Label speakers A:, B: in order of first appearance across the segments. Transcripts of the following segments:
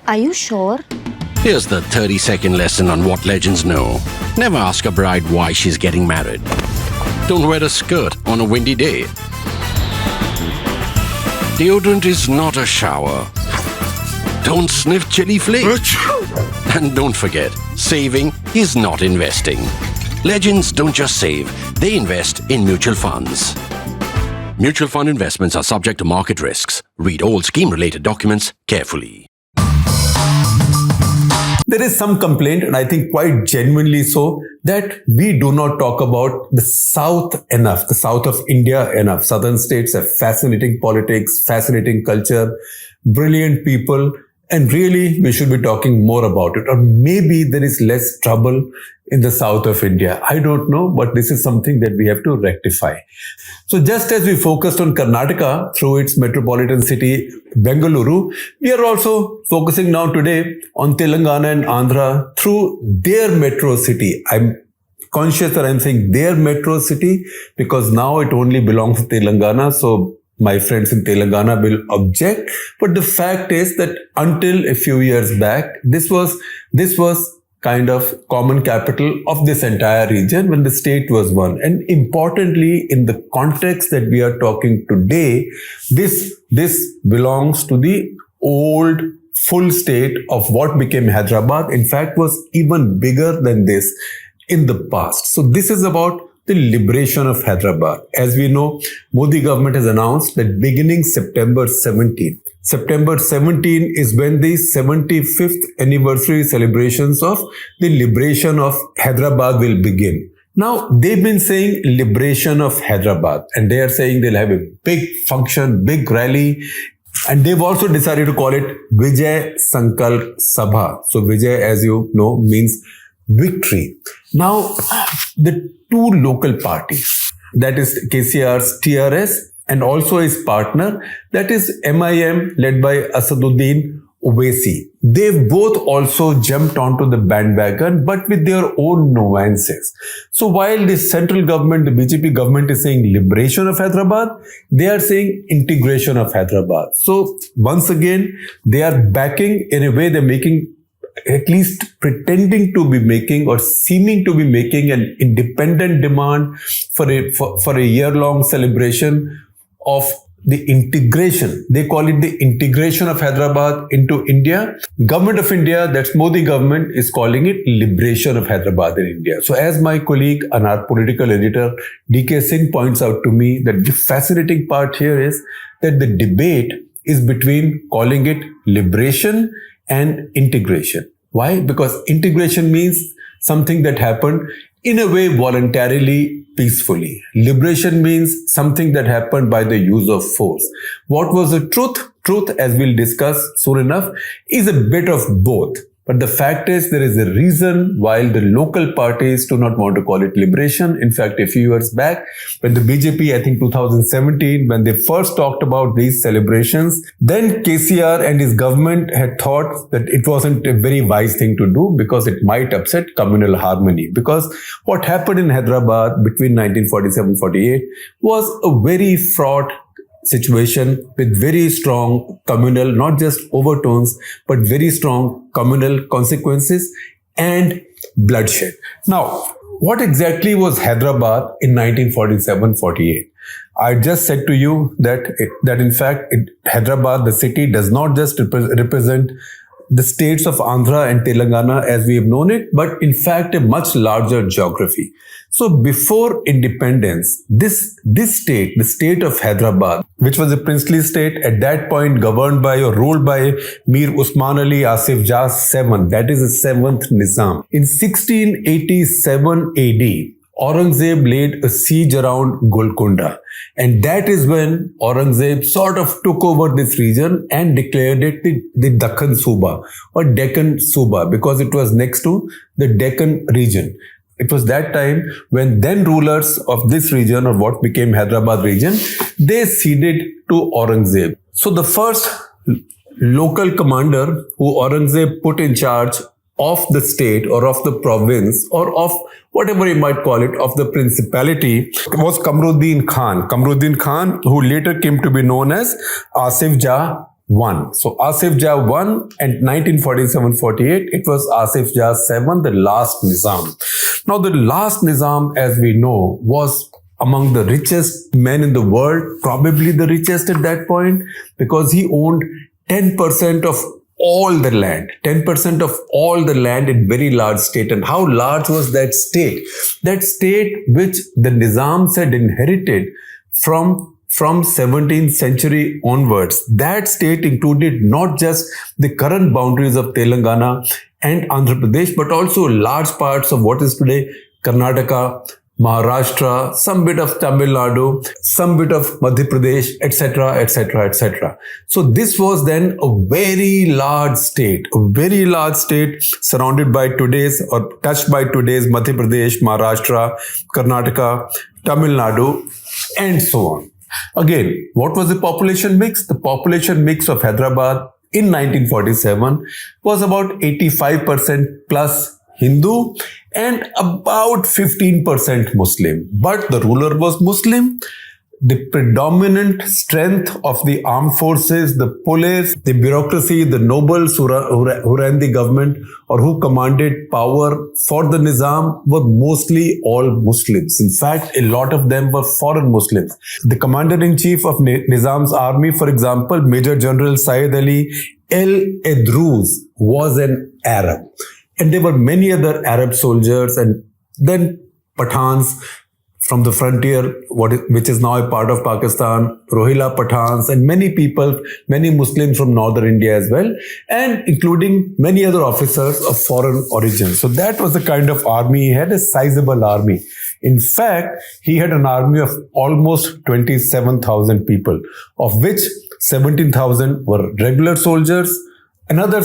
A: Are you sure?
B: Here's the 30-second lesson on what legends know. Never ask a bride why she's getting married. Don't wear a skirt on a windy day. Deodorant is not a shower. Don't sniff chili flakes. And don't forget, saving is not investing. Legends don't just save, they invest in mutual funds. Mutual fund investments are subject to market risks. Read all scheme-related documents carefully.
C: There is some complaint, and I think quite genuinely so, that we do not talk about the South enough, the South of India enough. Southern states have fascinating politics, fascinating culture, brilliant people, and really we should be talking more about it. Or maybe there is less trouble in the South of India. I don't know, but this is something that we have to rectify. So just as we focused on Karnataka through its metropolitan city, Bengaluru, we are also focusing now today on Telangana and Andhra through their metro city. I'm conscious that I'm saying their metro city because now it only belongs to Telangana. So my friends in Telangana will object. But the fact is that until a few years back, this was kind of common capital of this entire region when the state was one. And importantly, in the context that we are talking today, this belongs to the old full state of what became Hyderabad. In fact, was even bigger than this in the past. So this is about the liberation of Hyderabad. As we know, Modi government has announced that beginning September 17 is when the 75th anniversary celebrations of the liberation of Hyderabad will begin. Now, they've been saying liberation of Hyderabad, and they are saying they'll have a big function, big rally, and they've also decided to call it Vijay Sankalp Sabha. So Vijay, as you know, means victory. Now, the two local parties, that is KCR's TRS and also his partner, that is MIM led by Asaduddin Owaisi. They've both also jumped onto the bandwagon, but with their own nuances. So while the central government, the BJP government is saying liberation of Hyderabad, they are saying integration of Hyderabad. So once again, they are backing, in a way they're making, at least pretending to be making or seeming to be making an independent demand for a year-long celebration of the integration. They call it the integration of Hyderabad into India. Government of India, that's Modi government, is calling it liberation of Hyderabad in India. So as my colleague and our political editor DK Singh points out to me, that the fascinating part here is that the debate is between calling it liberation and integration. Why? Because integration means something that happened in a way voluntarily, peacefully. Liberation means something that happened by the use of force. What was the truth? Truth, as we'll discuss soon enough, is a bit of both. But the fact is, there is a reason why the local parties do not want to call it liberation. In fact, a few years back, when the BJP, I think 2017, when they first talked about these celebrations, then KCR and his government had thought that it wasn't a very wise thing to do because it might upset communal harmony. Because what happened in Hyderabad between 1947-48 was a very fraught situation with very strong communal, not just overtones, but very strong communal consequences and bloodshed. Now, what exactly was Hyderabad in 1947-48? I just said to you that in fact, Hyderabad, the city, does not just represent the states of Andhra and Telangana as we have known it, but in fact a much larger geography. So before independence, this state, the state of Hyderabad, which was a princely state at that point governed by or ruled by Mir Usman Ali Asif Jah VII, that is the 7th Nizam. In 1687 AD, Aurangzeb laid a siege around Golconda, and that is when Aurangzeb sort of took over this region and declared it the Dakhan Suba or Deccan Suba because it was next to the Deccan region. It was that time when then rulers of this region, or what became Hyderabad region, they ceded to Aurangzeb. So the first local commander who Aurangzeb put in charge of the state or of the province or of whatever you might call it, of the principality, was Kamruddin Khan. Kamruddin Khan, who later came to be known as Asif Jah won. So Asif Jah won, and 1947-48, it was Asif Jah 7, the last Nizam. Now, the last Nizam, as we know, was among the richest men in the world, probably the richest at that point, because he owned 10% of all the land, 10% of all the land in very large state. And how large was that state? That state which the Nizams had inherited from 17th century onwards. That state included not just the current boundaries of Telangana and Andhra Pradesh, but also large parts of what is today Karnataka, Maharashtra, some bit of Tamil Nadu, some bit of Madhya Pradesh, etc., etc., etc. So this was then a very large state surrounded by today's or touched by today's Madhya Pradesh, Maharashtra, Karnataka, Tamil Nadu, and so on. Again, what was the population mix? The population mix of Hyderabad in 1947 was about 85% plus Hindu and about 15% Muslim. But the ruler was Muslim. The predominant strength of the armed forces, the police, the bureaucracy, the nobles who ran the government or who commanded power for the Nizam were mostly all Muslims. In fact, a lot of them were foreign Muslims. The commander-in-chief of Nizam's army, for example, Major General Syed Ali El-Edruz, was an Arab. And there were many other Arab soldiers and then Pathans from the frontier, which is now a part of Pakistan, Rohilla Pathans, and many people, many Muslims from northern India as well, and including many other officers of foreign origin. So that was the kind of army. He had a sizable army. In fact, he had an army of almost 27,000 people, of which 17,000 were regular soldiers. Another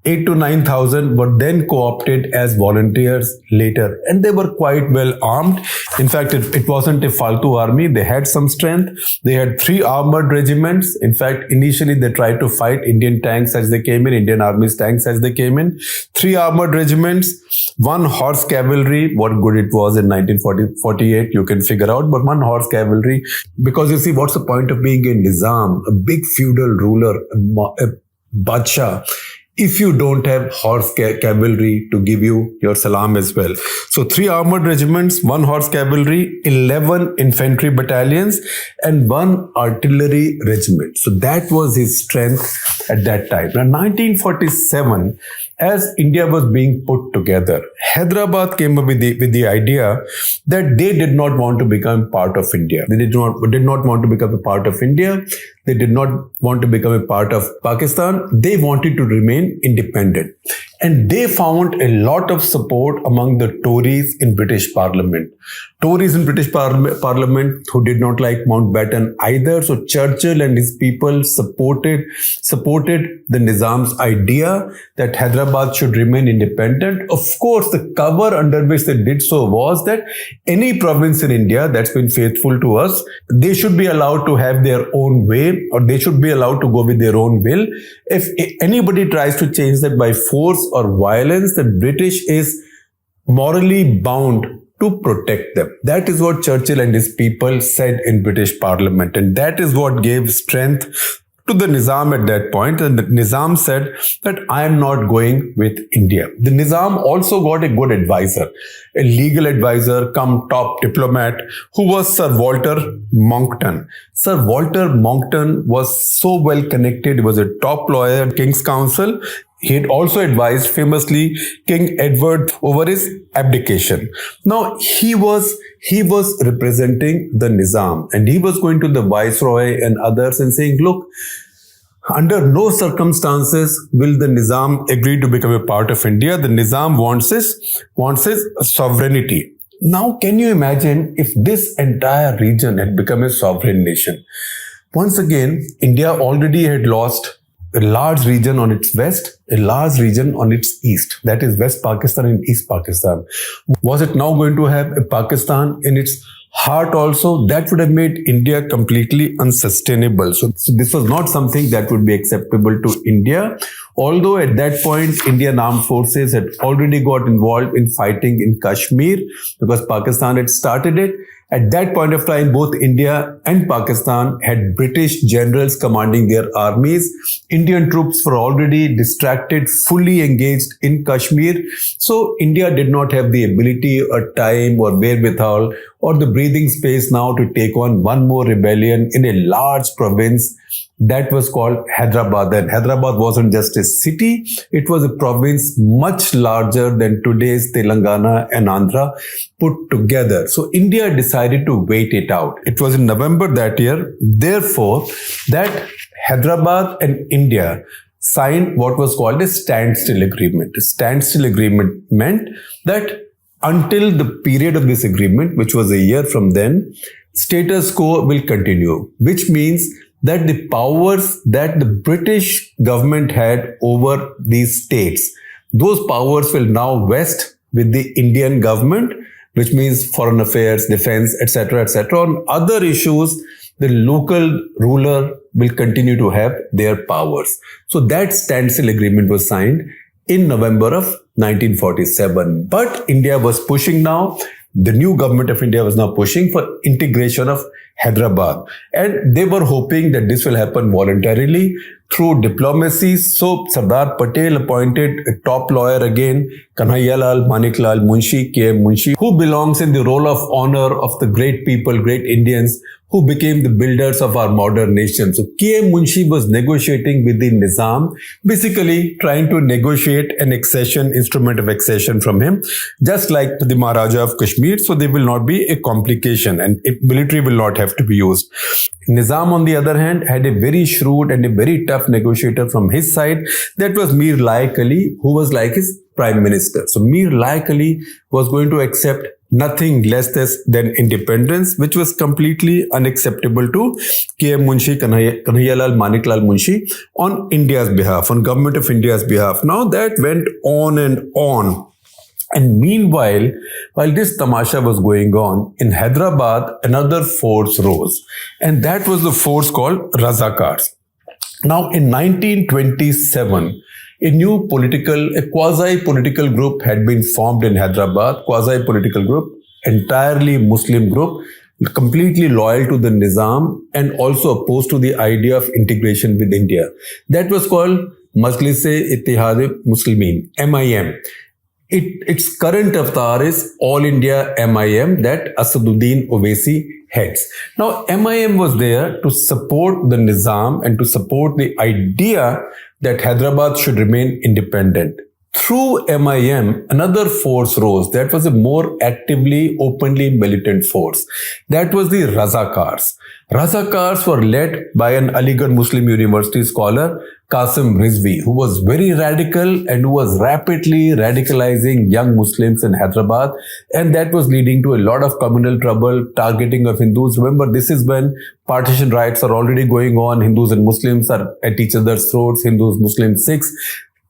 C: 8,000 to 9,000 were then co-opted as volunteers later, and they were quite well armed. In fact, it wasn't a Faltu army. They had some strength. They had 3 armored regiments. In fact, initially they tried to fight Indian tanks as they came in, Indian Army's tanks as they came in. 3 armored regiments, 1 horse cavalry. What good it was in 1948, you can figure out, but 1 horse cavalry. Because you see, what's the point of being a Nizam, a big feudal ruler, a Badshah, if you don't have horse cavalry to give you your salam as well? So 3 armored regiments, 1 horse cavalry, 11 infantry battalions, and 1 artillery regiment. So that was his strength at that time. Now, 1947, as India was being put together, Hyderabad came up with the idea that they did not want to become part of India. They did not want to become a part of India. They did not want to become a part of Pakistan. They wanted to remain independent. And they found a lot of support among the Tories in British Parliament. Tories in British Parliament who did not like Mountbatten either. So Churchill and his people supported the Nizam's idea that Hyderabad should remain independent. Of course, the cover under which they did so was that any province in India that's been faithful to us, they should be allowed to have their own way, or they should be allowed to go with their own will. If anybody tries to change that by force or violence, the British is morally bound to protect them. That is what Churchill and his people said in British Parliament, and that is what gave strength to the Nizam at that point. And the Nizam said that I am not going with India. The Nizam also got a good advisor, a legal advisor come top diplomat, who was Sir Walter Monckton. Sir Walter Monckton was so well connected. He was a top lawyer at King's Council. He had also advised famously King Edward over his abdication. Now, he was representing the Nizam, and he was going to the Viceroy and others and saying, look, under no circumstances will the Nizam agree to become a part of India. The Nizam wants his sovereignty. Now, can you imagine if this entire region had become a sovereign nation? Once again, India already had lost a large region on its west, a large region on its east. That is West Pakistan and East Pakistan. Was it now going to have a Pakistan in its heart also? That would have made India completely unsustainable. So this was not something that would be acceptable to India Although at that point, Indian armed forces had already got involved in fighting in Kashmir because Pakistan had started it. At that point of time, both India and Pakistan had British generals commanding their armies. Indian troops were already distracted, fully engaged in Kashmir. So India did not have the ability or time or wherewithal or the breathing space now to take on one more rebellion in a large province that was called Hyderabad. And Hyderabad wasn't just a city, it was a province much larger than today's Telangana and Andhra put together. So India decided to wait it out. It was in November that year, therefore, that Hyderabad and India signed what was called a standstill agreement. A standstill agreement meant that until the period of this agreement, which was a year from then, status quo will continue, which means that the powers that the British government had over these states, those powers will now vest with the Indian government, which means foreign affairs, defense, etc., etc. On other issues, the local ruler will continue to have their powers. So that standstill agreement was signed in November of 1947. But India was pushing now, the new government of India was now pushing for integration of Hyderabad. And they were hoping that this will happen voluntarily through diplomacy. So Sardar Patel appointed a top lawyer again, Kanhaiyalal Maniklal Munshi, K.M. Munshi, who belongs in the role of honor of the great people, great Indians, who became the builders of our modern nation. So K.M. Munshi was negotiating with the Nizam, basically trying to negotiate an accession, instrument of accession from him, just like the Maharaja of Kashmir. So there will not be a complication and military will not have to be used. Nizam, on the other hand, had a very shrewd and a very tough negotiator from his side. That was Mir Laik Ali, who was like his prime minister. So Mir Laik Ali was going to accept nothing less than independence, which was completely unacceptable to K.M. Munshi, Kanhaiyalal Maniklal Munshi on India's behalf, on government of India's behalf. Now that went on and on. And meanwhile, while this tamasha was going on, in Hyderabad, another force rose. And that was the force called Razakars. Now, in 1927, a quasi-political group had been formed in Hyderabad, quasi-political group, entirely Muslim group, completely loyal to the Nizam and also opposed to the idea of integration with India. That was called Majlis-e-Ittihad-e-Muslimin, MIM. Its current avatar is All India MIM that Asaduddin Owaisi heads. Now, MIM was there to support the Nizam and to support the idea that Hyderabad should remain independent. Through MIM, another force rose that was a more actively, openly militant force. That was the Razakars. Razakars were led by an Aligarh Muslim University scholar, Qasim Rizvi, who was very radical and who was rapidly radicalizing young Muslims in Hyderabad. And that was leading to a lot of communal trouble, targeting of Hindus. Remember, this is when partition riots are already going on. Hindus and Muslims are at each other's throats. Hindus, Muslims, Sikhs.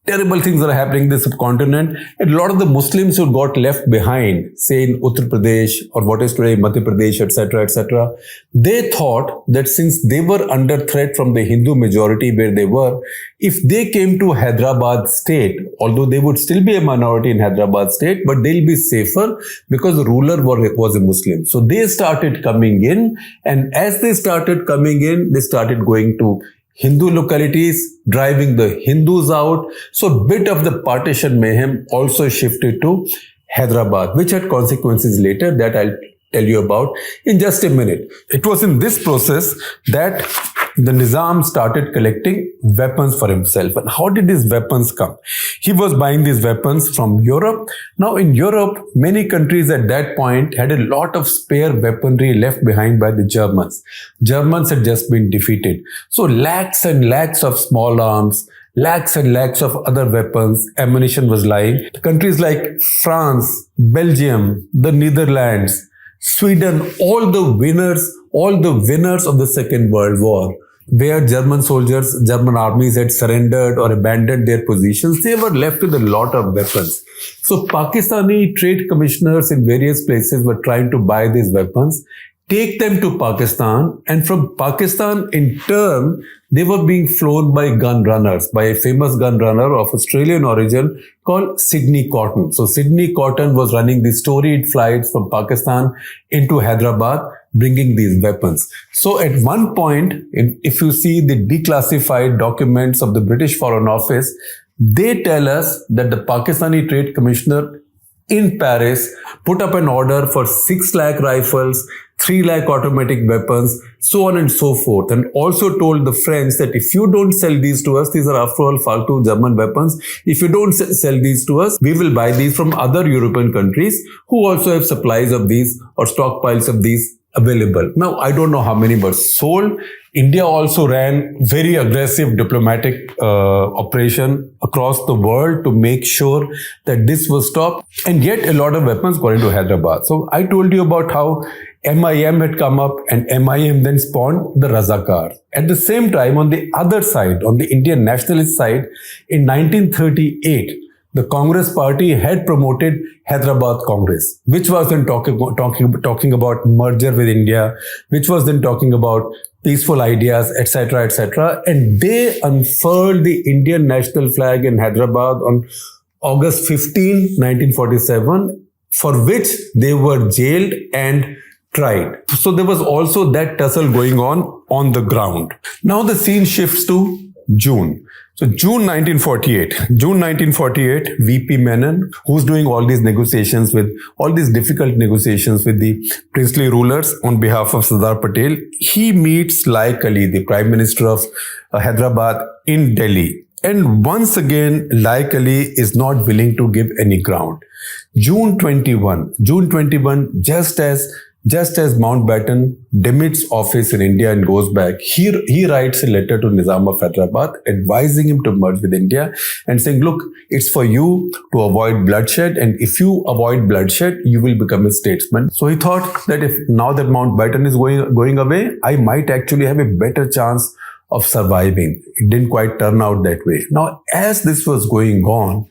C: Terrible things are happening in the subcontinent. And a lot of the Muslims who got left behind, say in Uttar Pradesh or what is today Madhya Pradesh, etc., they thought that since they were under threat from the Hindu majority where they were, if they came to Hyderabad state, although they would still be a minority in Hyderabad state, but they'll be safer because the ruler was a Muslim. So they started coming in, and as they started coming in, they started going to Hindu localities, driving the Hindus out. So a bit of the partition mayhem also shifted to Hyderabad, which had consequences later that I'll tell you about in just a minute. It was in this process that the Nizam started collecting weapons for himself. And how did these weapons come? He was buying these weapons from Europe. Now in Europe, many countries at that point had a lot of spare weaponry left behind by the Germans. Germans had just been defeated. So lakhs and lakhs of small arms, lakhs and lakhs of other weapons, ammunition was lying. Countries like France, Belgium, the Netherlands, Sweden, all the winners of the Second World War, where German soldiers, German armies had surrendered or abandoned their positions, they were left with a lot of weapons. So Pakistani trade commissioners in various places were trying to buy these weapons. take them to Pakistan, and from Pakistan in turn, they were being flown by gun runners, by a famous gun runner of Australian origin called Sydney Cotton. So Sydney Cotton was running these storied flights from Pakistan into Hyderabad, bringing these weapons. So at one point, if you see the declassified documents of the British Foreign Office, they tell us that the Pakistani Trade Commissioner in Paris put up an order for 6 lakh rifles, 3 lakh automatic weapons, so on and so forth. And also told the French that if you don't sell these to us, these are after all Faltu German weapons, if you don't sell these to us, we will buy these from other European countries who also have supplies of these or stockpiles of these available. Now, I don't know how many were sold. India also ran very aggressive diplomatic operation across the world to make sure that this was stopped. And yet a lot of weapons got into Hyderabad. So I told you about how MIM had come up and MIM then spawned the Razakars. At the same time, on the other side, on the Indian nationalist side, in 1938, the Congress party had promoted Hyderabad Congress, which was then talking about merger with India, which was then talking about peaceful ideas, etc., etc. And they unfurled the Indian national flag in Hyderabad on August 15, 1947, for which they were jailed and tried. So there was also that tussle going on the ground. Now the scene shifts to June. So June 1948, VP Menon, who's doing all these negotiations all these difficult negotiations with the princely rulers on behalf of Sardar Patel, he meets Laik Ali, the Prime Minister of Hyderabad, in Delhi. And once again, Laik Ali is not willing to give any ground. June 21, just as Mountbatten demits office in India and goes back, he writes a letter to Nizam of Hyderabad advising him to merge with India and saying, look, it's for you to avoid bloodshed, and if you avoid bloodshed, you will become a statesman. So he thought that if now that Mountbatten is going away, I might actually have a better chance of surviving. It didn't quite turn out that way. Now, as this was going on,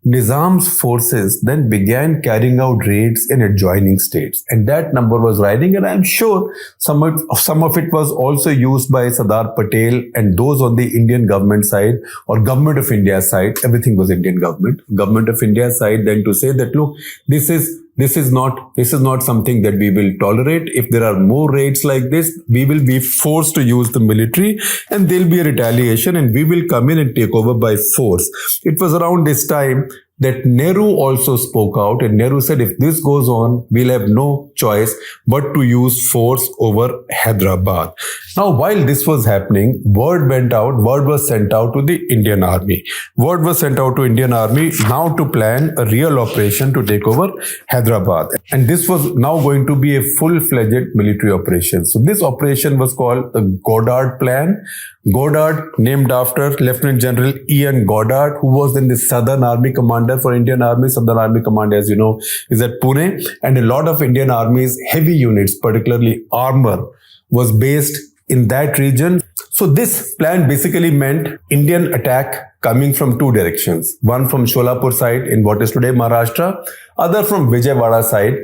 C: Nizam's forces then began carrying out raids in adjoining states, and that number was rising, and I'm sure some of it was also used by Sardar Patel and those on the Indian government side or government of India side. Everything was Indian government of India side, then to say that, look, this is not something that we will tolerate. If there are more raids like this, we will be forced to use the military and there'll be a retaliation and we will come in and take over by force. It was around this time that Nehru also spoke out, and Nehru said, if this goes on, we'll have no choice but to use force over Hyderabad. Now, while this was happening, word was sent out to the Indian Army. Word was sent out to Indian Army now to plan a real operation to take over Hyderabad. And this was now going to be a full-fledged military operation. So this operation was called the Goddard Plan. Goddard, named after Lieutenant General Ian Goddard, who was then the Southern Army Commander for Indian Army. Southern Army Command, as you know, is at Pune. And a lot of Indian Army's heavy units, particularly armor, was based in that region. So this plan basically meant Indian attack coming from two directions. One from Sholapur side in what is today Maharashtra, other from Vijayawada side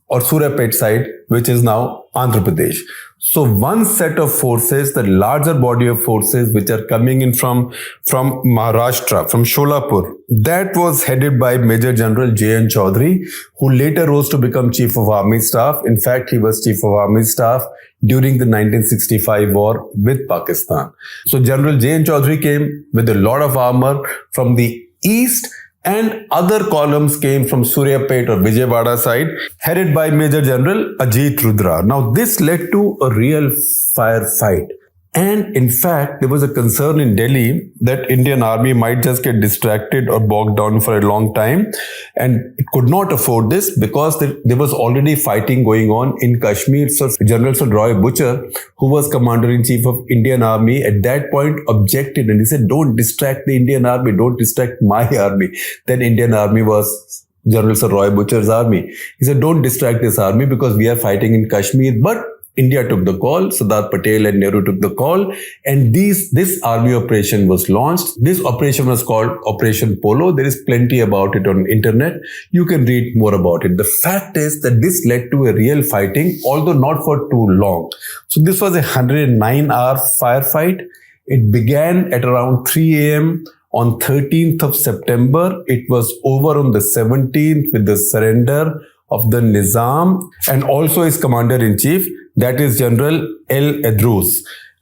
C: or Surapet side, which is now Andhra Pradesh. So one set of forces, the larger body of forces which are coming in from Maharashtra, from Sholapur, that was headed by Major General J.N. Chaudhary, who later rose to become Chief of Army Staff. In fact, he was Chief of Army Staff during the 1965 war with Pakistan. So General J.N. Chaudhary came with a lot of armor from the east, and other columns came from Suryapet or Vijayawada side, headed by Major General Ajit Rudra. Now, this led to a real firefight. And in fact, there was a concern in Delhi that Indian Army might just get distracted or bogged down for a long time. And it could not afford this because there was already fighting going on in Kashmir. So General Sir Roy Butcher, who was Commander-in-Chief of Indian Army, at that point objected and he said, don't distract the Indian Army, don't distract my army. Then Indian Army was General Sir Roy Butcher's army. He said, don't distract this army because we are fighting in Kashmir. But India took the call, Sardar Patel and Nehru took the call, and this army operation was launched. This operation was called Operation Polo. There is plenty about it on internet. You can read more about it. The fact is that this led to a real fighting, although not for too long. So this was a 109-hour firefight. It began at around 3 a.m. on 13th of September. It was over on the 17th with the surrender of the Nizam and also his commander-in-chief, that is General L. Idrus.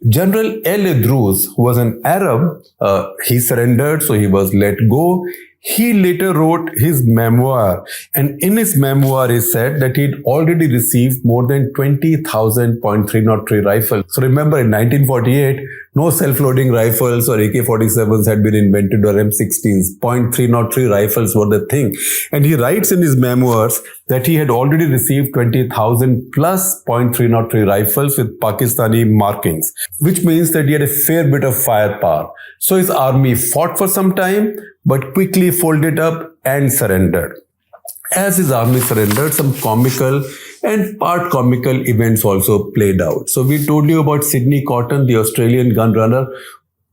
C: General L. Idrus was an Arab. He surrendered, so he was let go. He later wrote his memoir, and in his memoir he said that he'd already received more than 20,000 .303 rifles. So remember, in 1948, no self-loading rifles or AK-47s had been invented or M16s. .303 rifles were the thing. And he writes in his memoirs that he had already received 20,000 plus .303 rifles with Pakistani markings, which means that he had a fair bit of firepower. So his army fought for some time, but quickly folded up and surrendered. As his army surrendered, some comical and part comical events also played out. So we told you about Sidney Cotton, the Australian gun runner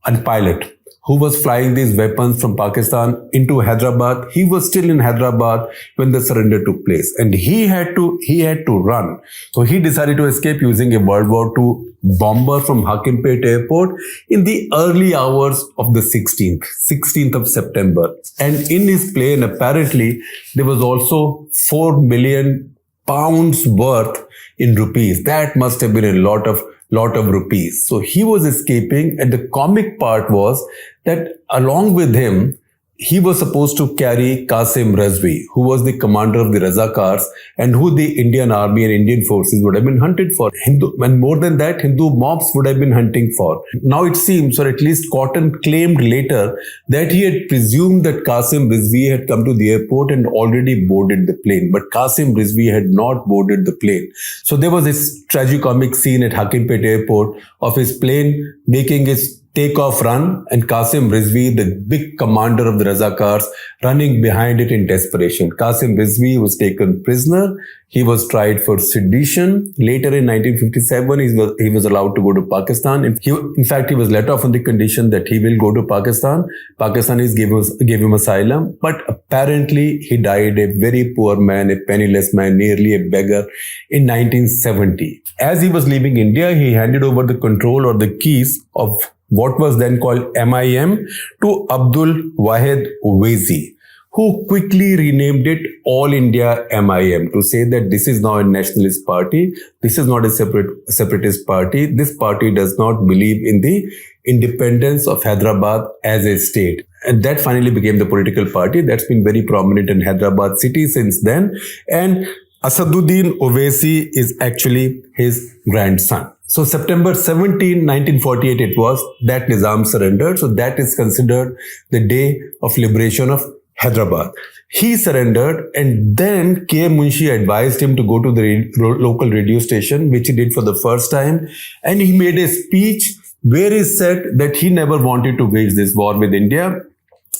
C: and pilot, who was flying these weapons from Pakistan into Hyderabad. He was still in Hyderabad when the surrender took place, and he had to run. So he decided to escape using a World War II bomber from Hakimpet Airport in the early hours of the 16th of September. And in his plane, apparently, there was also 4 million pounds worth in rupees. That must have been a lot of rupees. So he was escaping, and the comic part was that along with him, he was supposed to carry Qasim Razvi, who was the commander of the Razakars and who the Indian army and Indian forces would have been hunted for. And more than that, Hindu mobs would have been hunting for. Now it seems, or at least Cotton claimed later, that he had presumed that Qasim Rizvi had come to the airport and already boarded the plane. But Qasim Rizvi had not boarded the plane. So there was this tragicomic scene at Hakimpet Airport of his plane making its takeoff run, and Qasim Rizvi, the big commander of the Razakars, running behind it in desperation. Qasim Rizvi was taken prisoner. He was tried for sedition. Later in 1957, he was allowed to go to Pakistan. In fact, he was let off on the condition that he will go to Pakistan. Pakistanis gave him asylum, but apparently he died a very poor man, a penniless man, nearly a beggar in 1970. As he was leaving India, he handed over the control or the keys of what was then called MIM to Abdul Wahid Owaisi, who quickly renamed it All India MIM to say that this is now a nationalist party. This is not a separatist party. This party does not believe in the independence of Hyderabad as a state. And that finally became the political party that's been very prominent in Hyderabad city since then. And Asaduddin Owaisi is actually his grandson. So September 17, 1948 it was that Nizam surrendered. So that is considered the day of liberation of Hyderabad. He surrendered, and then K. Munshi advised him to go to the local radio station, which he did for the first time. And he made a speech where he said that he never wanted to wage this war with India.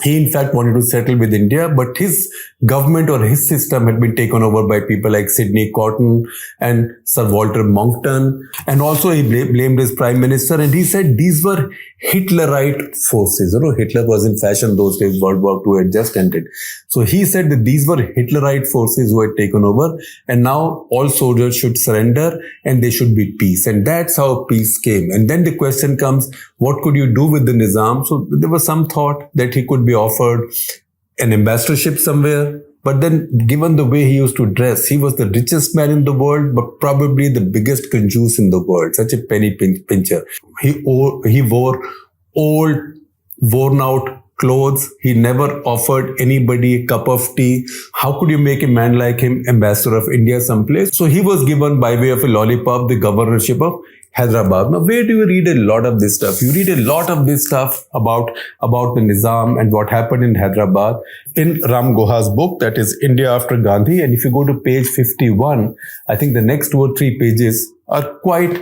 C: He, in fact, wanted to settle with India, but his government or his system had been taken over by people like Sidney Cotton and Sir Walter Monckton. And also he blamed his prime minister, and he said these were Hitlerite forces. Hitler was in fashion those days. World War II had just ended. So he said that these were Hitlerite forces who had taken over, and now all soldiers should surrender and there should be peace. And that's how peace came. And then the question comes, what could you do with the Nizam? So there was some thought that he could be offered an ambassadorship somewhere. But then, given the way he used to dress, he was the richest man in the world, but probably the biggest conjuice in the world. Such a penny pincher. He wore old, worn out clothes. He never offered anybody a cup of tea. How could you make a man like him ambassador of India someplace? So he was given, by way of a lollipop, the governorship of Hyderabad. Now, where do you read a lot of this stuff? You read a lot of this stuff about the Nizam and what happened in Hyderabad in Ram Guha's book, that is India After Gandhi. And if you go to page 51, I think the next 2 or 3 pages are quite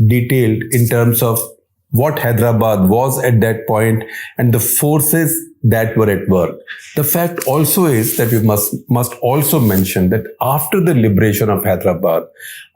C: detailed in terms of what Hyderabad was at that point and the forces that were at work. The fact also is that we must also mention that after the liberation of Hyderabad,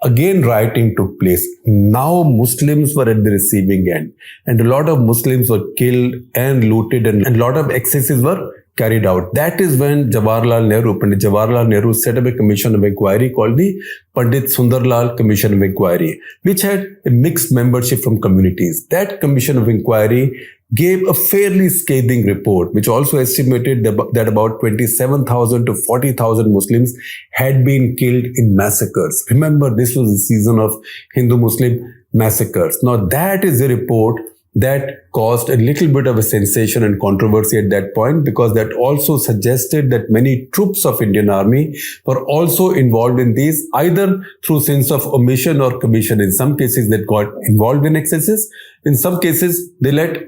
C: again rioting took place. Now Muslims were at the receiving end and a lot of Muslims were killed and looted and a lot of excesses were carried out. That is when Pandit Jawaharlal Nehru set up a commission of inquiry called the Pandit Sundarlal Commission of Inquiry, which had a mixed membership from communities. That commission of inquiry gave a fairly scathing report, which also estimated that about 27,000 to 40,000 Muslims had been killed in massacres. Remember, this was the season of Hindu-Muslim massacres. Now, that is a report that caused a little bit of a sensation and controversy at that point, because that also suggested that many troops of Indian Army were also involved in these, either through sense of omission or commission. In some cases, they got involved in excesses. In some cases, they let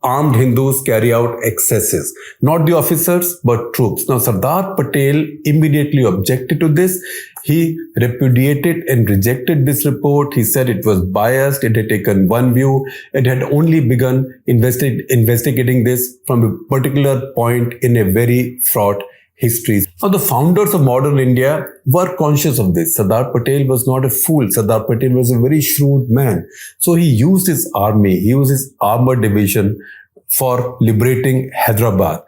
C: armed Hindus carry out excesses. Not the officers, but troops. Now, Sardar Patel immediately objected to this. He repudiated and rejected this report. He said it was biased. It had taken one view. It had only begun investigating this from a particular point in a very fraught history. Now, the founders of modern India were conscious of this. Sardar Patel was not a fool. Sardar Patel was a very shrewd man. So he used his army, he used his armored division for liberating Hyderabad.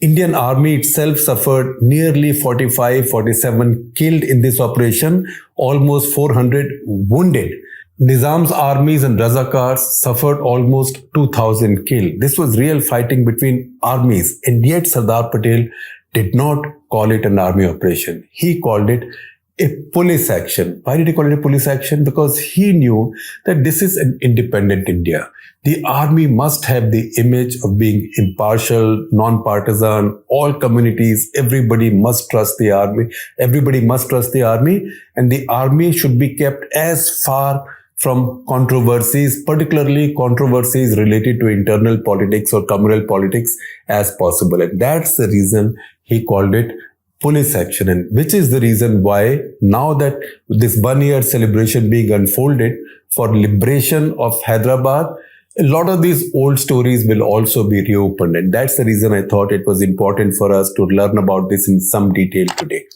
C: Indian army itself suffered nearly 47 killed in this operation, almost 400 wounded. Nizam's armies and Razakars suffered almost 2,000 killed. This was real fighting between armies, and yet Sardar Patel did not call it an army operation. He called it a police action. Why did he call it a police action? Because he knew that this is an independent India. The army must have the image of being impartial, non-partisan, all communities, everybody must trust the army. Everybody must trust the army, and the army should be kept as far from controversies, particularly controversies related to internal politics or communal politics, as possible. And that's the reason he called it police action, and which is the reason why now that this 1 year celebration being unfolded for liberation of Hyderabad, a lot of these old stories will also be reopened. And that's the reason I thought it was important for us to learn about this in some detail today.